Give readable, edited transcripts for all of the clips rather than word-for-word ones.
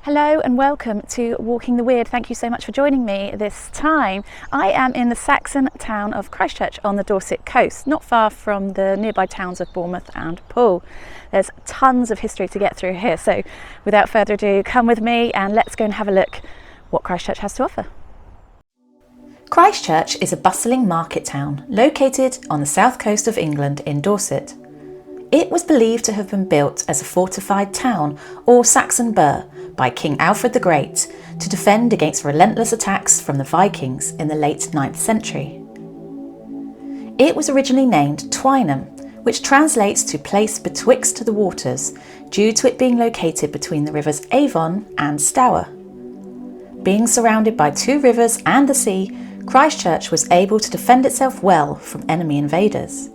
Hello and welcome to Walking the Wyrd. Thank you so much for joining me this time. I am in the Saxon town of Christchurch on the Dorset coast, not far from the nearby towns of Bournemouth and Poole. There's tons of history to get through here, so without further ado, come with me and let's go and have a look what Christchurch has to offer. Christchurch is a bustling market town located on the south coast of England in Dorset. It was believed to have been built as a fortified town or Saxon burh by King Alfred the Great to defend against relentless attacks from the Vikings in the late 9th century. It was originally named Twynham, which translates to place betwixt the waters, due to it being located between the rivers Avon and Stour. Being surrounded by two rivers and the sea, Christchurch was able to defend itself well from enemy invaders.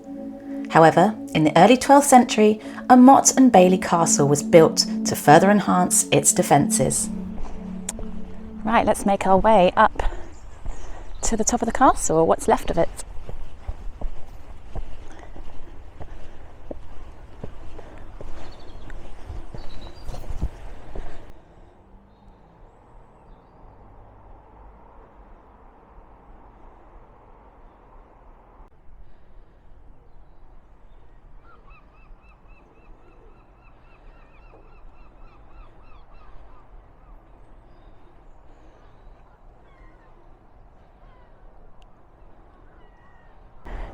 However, in the early 12th century, a motte and bailey castle was built to further enhance its defences. Right, let's make our way up to the top of the castle, or what's left of it.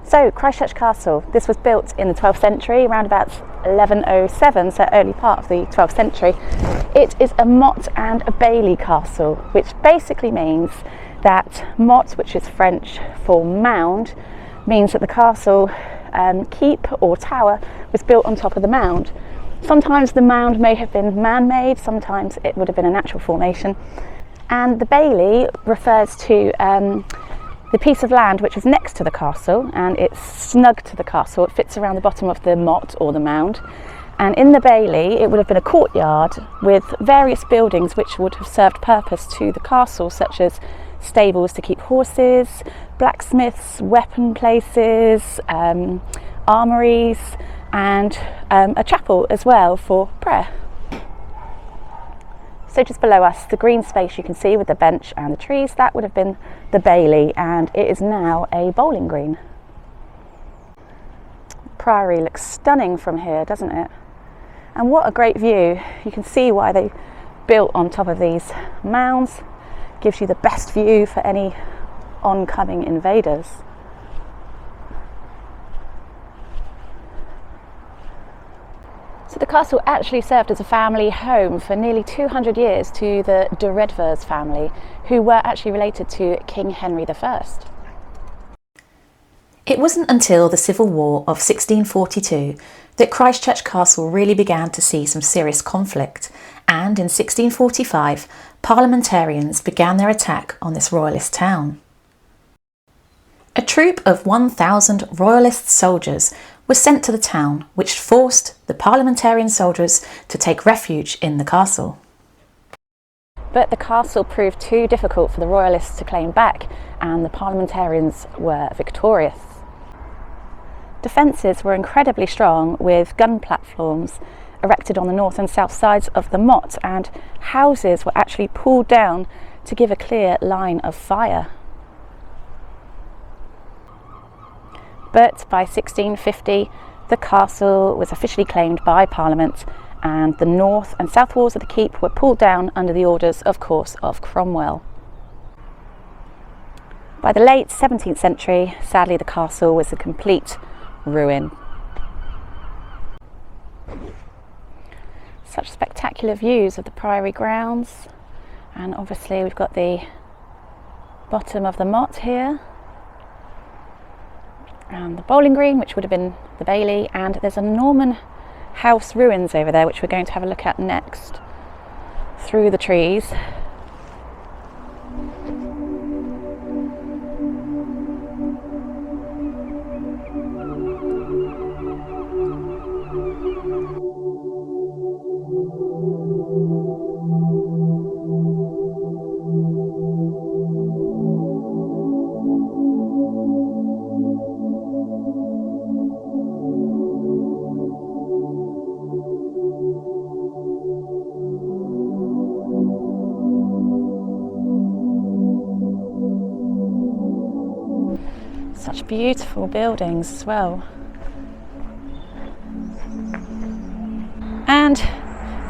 So, Christchurch Castle, this was built in the 12th century, around about 1107, so early part of the 12th century. It is a motte and a bailey castle, which basically means that motte, which is French for mound, means that the castle keep or tower was built on top of the mound. Sometimes the mound may have been man-made, sometimes it would have been a natural formation. And the bailey refers to the piece of land which is next to the castle, and it's snug to the castle. It fits around the bottom of the motte or the mound, and in the bailey it would have been a courtyard with various buildings which would have served purpose to the castle, such as stables to keep horses, blacksmiths, weapon places, armories, and a chapel as well for prayer. So just below us, the green space you can see with the bench and the trees, that would have been the bailey, and it is now a bowling green. The priory looks stunning from here, doesn't it? And what a great view. You can see why they built on top of these mounds. Gives you the best view for any oncoming invaders. So the castle actually served as a family home for nearly 200 years to the Dorset family, who were actually related to King Henry I. It wasn't until the Civil War of 1642 that Christchurch Castle really began to see some serious conflict, and in 1645 parliamentarians began their attack on this royalist town. A troop of 1,000 royalist soldiers was sent to the town, which forced the parliamentarian soldiers to take refuge in the castle. But the castle proved too difficult for the royalists to claim back, and the parliamentarians were victorious. Defences were incredibly strong, with gun platforms erected on the north and south sides of the motte, and houses were actually pulled down to give a clear line of fire. But by 1650, the castle was officially claimed by Parliament, and the north and south walls of the keep were pulled down under the orders, of course, of Cromwell. By the late 17th century, sadly, the castle was a complete ruin. Such spectacular views of the priory grounds, and obviously we've got the bottom of the motte here, and the bowling green, which would have been the bailey, and there's a Norman house ruins over there which we're going to have a look at next through the trees. such beautiful buildings as well. And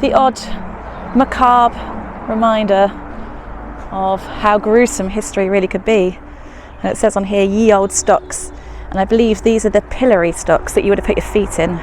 the odd macabre reminder of how gruesome history really could be. And it says on here, ye old stocks, and I believe these are the pillory stocks that you would have put your feet in.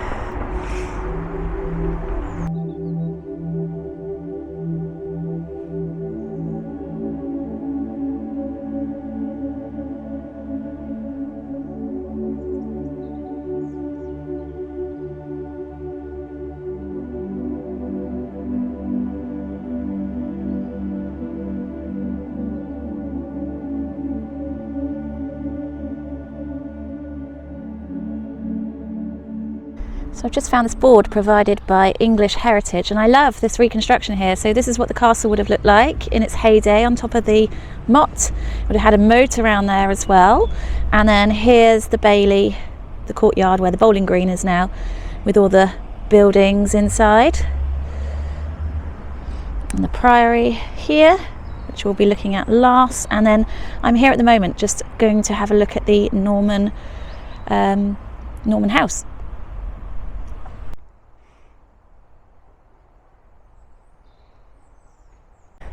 So I've just found this board provided by English Heritage, and I love this reconstruction here. So this is what the castle would have looked like in its heyday on top of the motte. It would have had a moat around there as well. And then here's the bailey, the courtyard where the bowling green is now, with all the buildings inside. And the priory here, which we'll be looking at last. And then I'm here at the moment just going to have a look at the Norman house.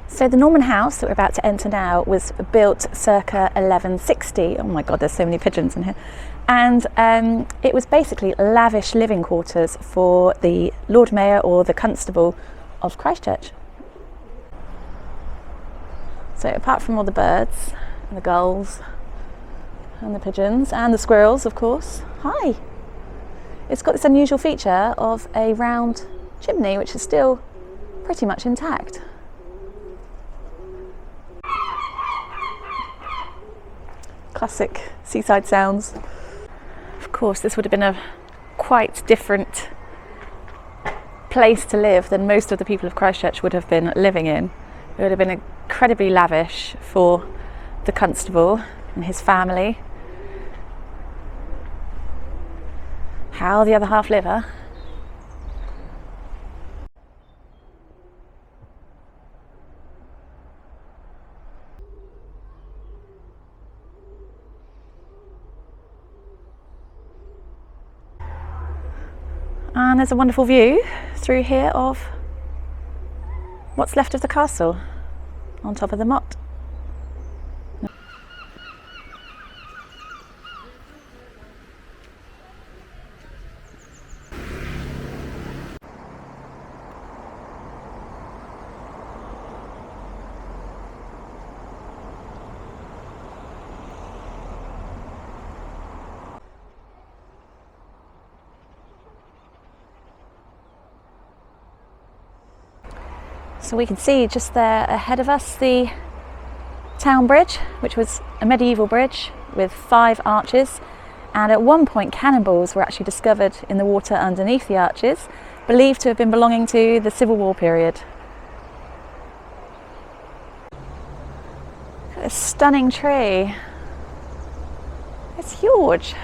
So the Norman house that we're about to enter now was built circa 1160. Oh my God, there's so many pigeons in here. And it was basically lavish living quarters for the Lord Mayor or the Constable of Christchurch. So apart from all the birds and the gulls and the pigeons and the squirrels, of course, hi! It's got this unusual feature of a round chimney, which is still pretty much intact. Classic seaside sounds. Of course, this would have been a quite different place to live than most of the people of Christchurch would have been living in. It would have been incredibly lavish for the constable and his family. How the other half live, huh? And there's a wonderful view through here of what's left of the castle on top of the motte. So we can see just there ahead of us the town bridge, which was a medieval bridge with 5 arches, and at one point cannonballs were actually discovered in the water underneath the arches, believed to have been belonging to the Civil War period. Look at this stunning tree. It's huge.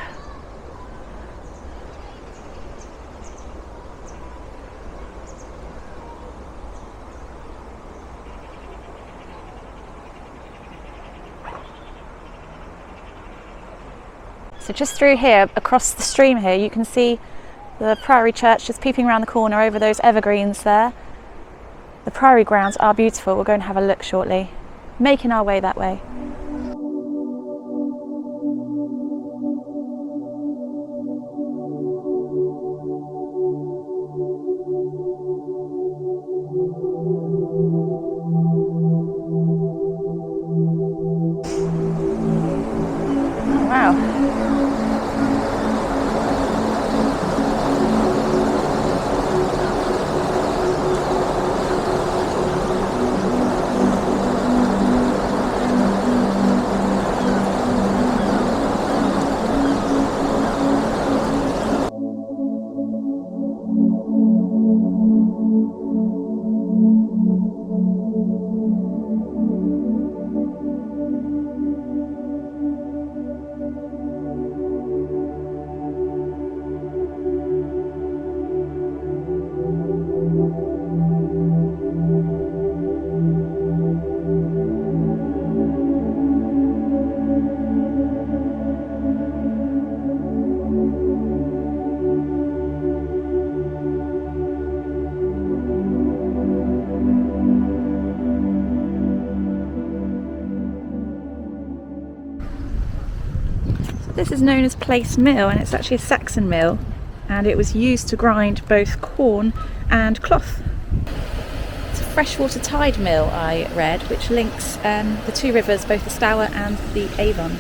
So just through here, across the stream here, you can see the Priory Church just peeping around the corner over those evergreens there. The Priory grounds are beautiful. We'll go and have a look shortly, making our way that way. Oh, wow. this is known as Place Mill, and it's actually a Saxon mill, and it was used to grind both corn and cloth. It's a freshwater tide mill, I read, which links the two rivers, both the Stour and the Avon.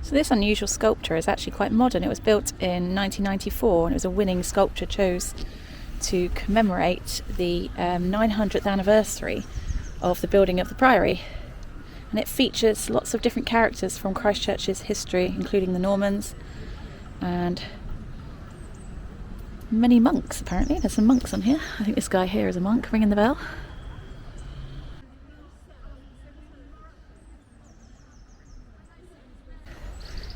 So this unusual sculpture is actually quite modern. It was built in 1994 and it was a winning sculpture chose to commemorate the 900th anniversary of the building of the priory. And it features lots of different characters from Christchurch's history, including the Normans and many monks apparently. There's some monks on here. I think this guy here is a monk, ringing the bell.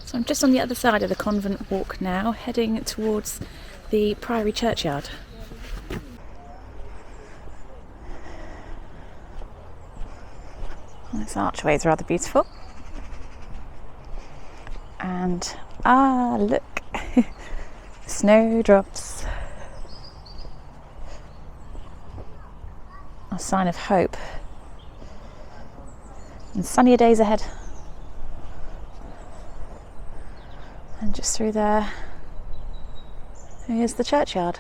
So I'm just on the other side of the convent walk now, heading towards the priory churchyard. This archway is rather beautiful. And look, snowdrops. A sign of hope. And sunnier days ahead. And just through there, here's the churchyard.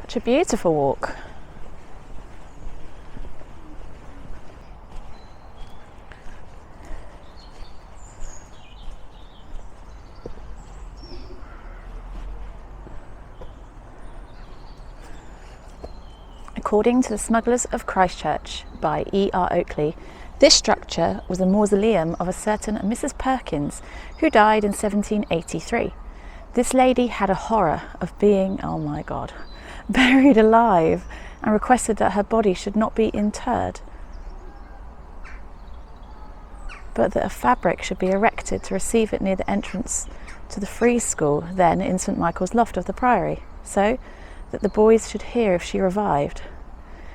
Such a beautiful walk. According to the Smugglers of Christchurch by E.R. Oakley, this structure was a mausoleum of a certain Mrs. Perkins who died in 1783. This lady had a horror of being, oh my God, buried alive and requested that her body should not be interred, but that a fabric should be erected to receive it near the entrance to the free school, then in St. Michael's loft of the priory, so that the boys should hear if she revived.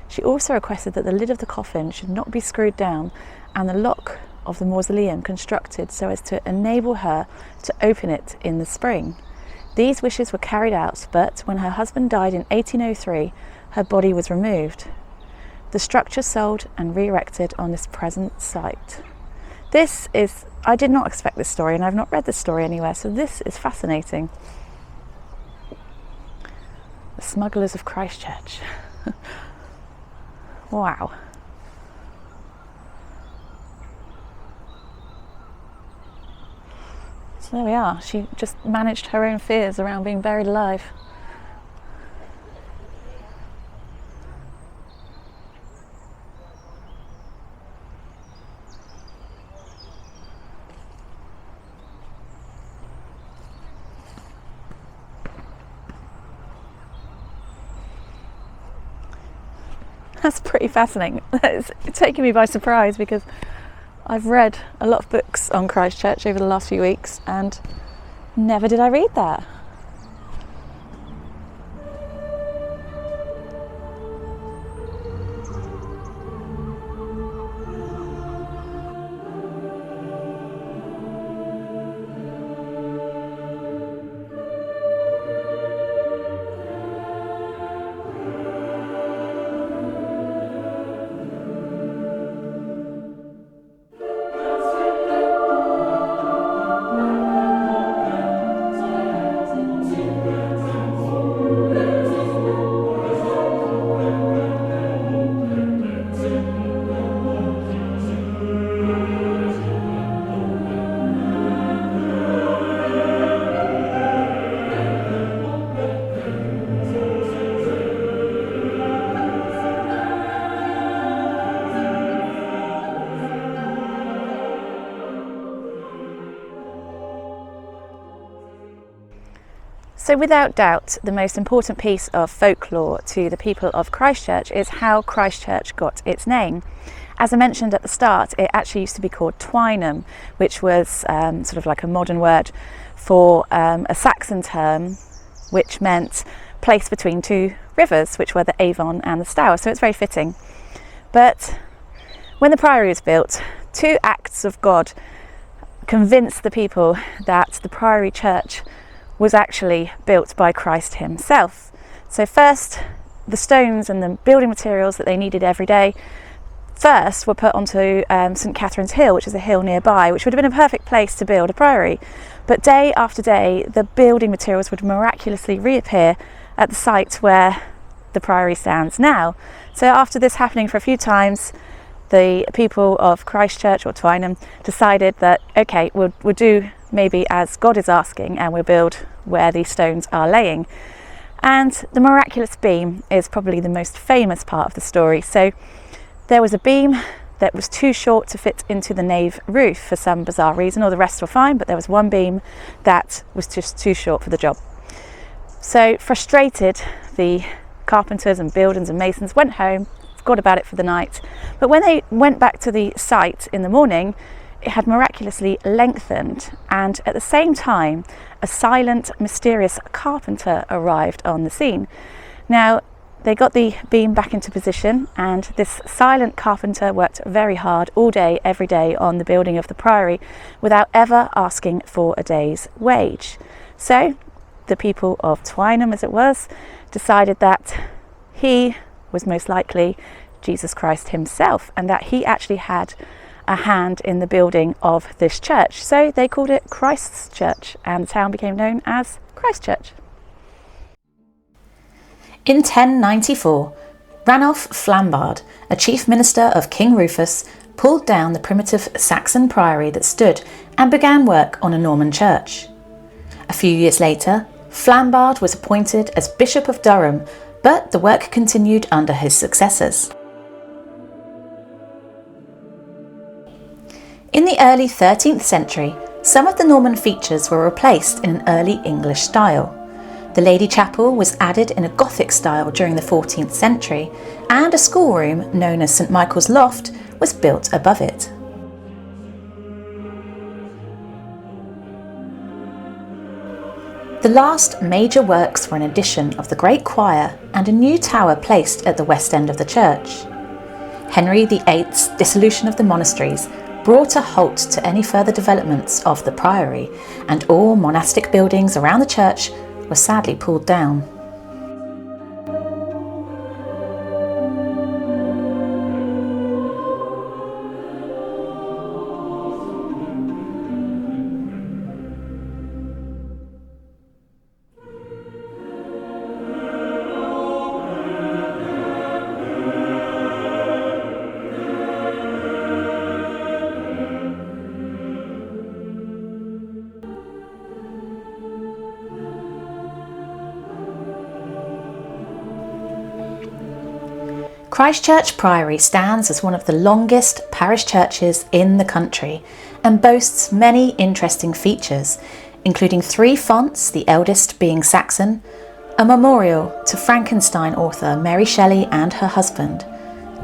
She also requested that the lid of the coffin should not be screwed down and the lock of the mausoleum constructed so as to enable her to open it in the spring. These wishes were carried out, but when her husband died in 1803, her body was removed. The structure sold and re-erected on this present site. This is, I did not expect this story, and I've not read this story anywhere, so this is fascinating. The Smugglers of Christchurch. Wow. So there we are. She just managed her own fears around being buried alive. That's pretty fascinating. It's taken me by surprise because I've read a lot of books on Christchurch over the last few weeks and never did I read that. So without doubt, the most important piece of folklore to the people of Christchurch is how Christchurch got its name. As I mentioned at the start, it actually used to be called Twynham, which was sort of like a modern word for a Saxon term, which meant place between two rivers, which were the Avon and the Stour, so it's very fitting. But when the priory was built, two acts of God convinced the people that the priory church was actually built by Christ himself. So first, the stones and the building materials that they needed every day first were put onto St Catherine's Hill, which is a hill nearby, which would have been a perfect place to build a priory. But day after day, the building materials would miraculously reappear at the site where the priory stands now. So after this happening for a few times, the people of Christchurch, or Twynham, decided that, okay, we'll do maybe as God is asking, and we'll build where these stones are laying. And the miraculous beam is probably the most famous part of the story. So there was a beam that was too short to fit into the nave roof for some bizarre reason, or the rest were fine, but there was one beam that was just too short for the job. So frustrated, the carpenters and builders and masons went home, forgot about it for the night, but when they went back to the site in the morning, it had miraculously lengthened, and at the same time a silent, mysterious carpenter arrived on the scene. Now, they got the beam back into position, and this silent carpenter worked very hard all day, every day on the building of the priory without ever asking for a day's wage. So the people of Twynham, as it was, decided that he was most likely Jesus Christ himself, and that he actually had a hand in the building of this church. So they called it Christ's Church, and the town became known as Christchurch. In 1094, Ranulph Flambard, a chief minister of King Rufus, pulled down the primitive Saxon priory that stood and began work on a Norman church. A few years later, Flambard was appointed as Bishop of Durham, but the work continued under his successors. In the early 13th century, some of the Norman features were replaced in an early English style. The Lady Chapel was added in a Gothic style during the 14th century, and a schoolroom known as St Michael's Loft was built above it. The last major works were an addition of the Great Choir and a new tower placed at the west end of the church. Henry VIII's dissolution of the monasteries brought a halt to any further developments of the priory, and all monastic buildings around the church were sadly pulled down. Christchurch Priory stands as one of the longest parish churches in the country and boasts many interesting features, including 3 fonts, the eldest being Saxon, a memorial to Frankenstein author Mary Shelley and her husband,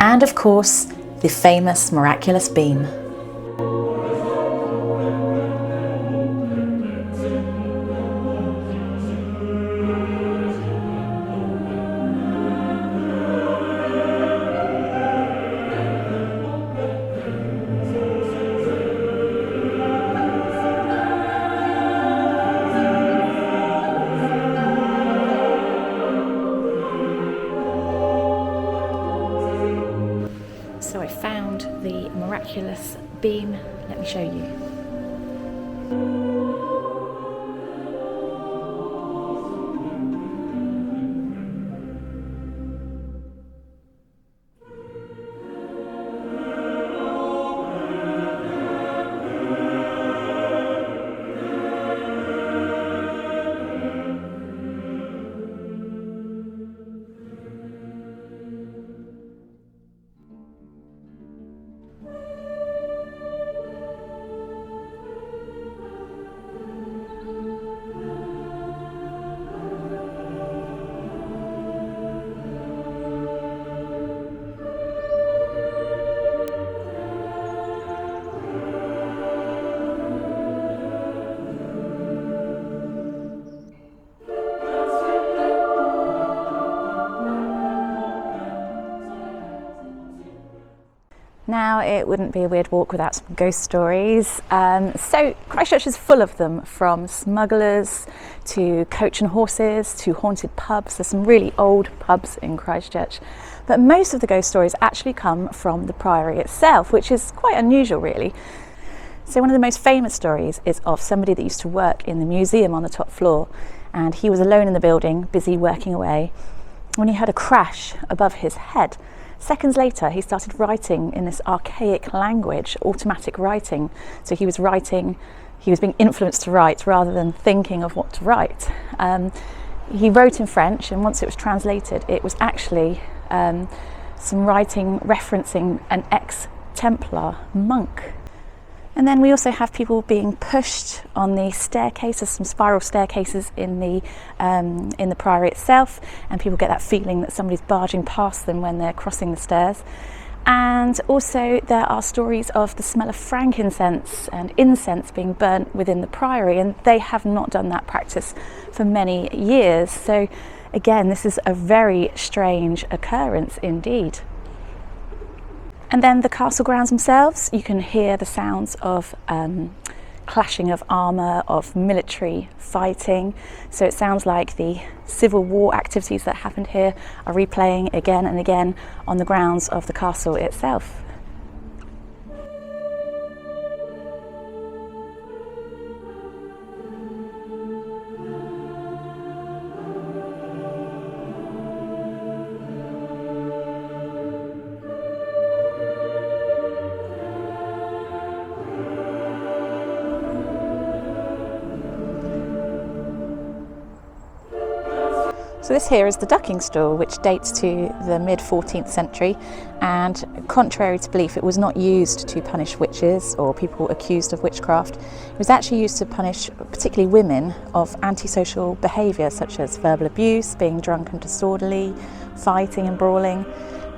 and of course, the famous miraculous beam. So I found the miraculous beam. Let me show you. Now, it wouldn't be a weird walk without some ghost stories. So Christchurch is full of them, from smugglers to coach and horses to haunted pubs. There's some really old pubs in Christchurch. But most of the ghost stories actually come from the priory itself, which is quite unusual really. So one of the most famous stories is of somebody that used to work in the museum on the top floor, and he was alone in the building, busy working away, when he heard a crash above his head. Seconds later, he started writing in this archaic language, automatic writing. So he was being influenced to write rather than thinking of what to write. He wrote in French, and once it was translated, it was actually some writing referencing an ex-Templar monk. And then we also have people being pushed on the staircases, some spiral staircases in the priory itself, and people get that feeling that somebody's barging past them when they're crossing the stairs. And also there are stories of the smell of frankincense and incense being burnt within the priory, and they have not done that practice for many years. So again, this is a very strange occurrence indeed. And then the castle grounds themselves, you can hear the sounds of clashing of armour, of military fighting. So it sounds like the civil war activities that happened here are replaying again and again on the grounds of the castle itself. So this here is the ducking stool, which dates to the mid-14th century, and contrary to belief, it was not used to punish witches or people accused of witchcraft. It was actually used to punish particularly women of antisocial behaviour, such as verbal abuse, being drunk and disorderly, fighting and brawling.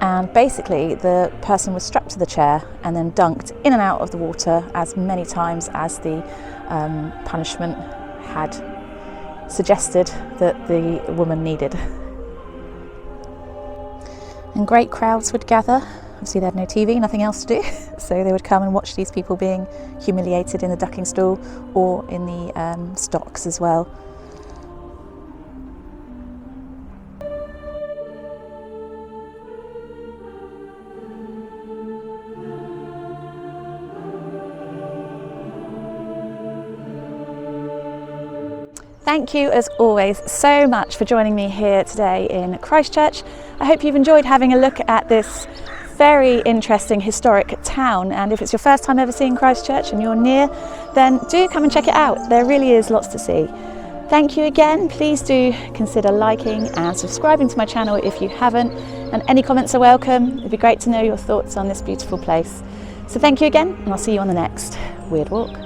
And basically the person was strapped to the chair and then dunked in and out of the water as many times as the punishment had suggested that the woman needed. And great crowds would gather. Obviously they had no TV, nothing else to do, so they would come and watch these people being humiliated in the ducking stool or in the stocks as well. Thank you as always so much for joining me here today in Christchurch. I hope you've enjoyed having a look at this very interesting historic town, and if it's your first time ever seeing Christchurch and you're near, then do come and check it out. There really is lots to see. Thank you again. Please do consider liking and subscribing to my channel if you haven't, and any comments are welcome. It'd be great to know your thoughts on this beautiful place. So thank you again, and I'll see you on the next Weird Walk.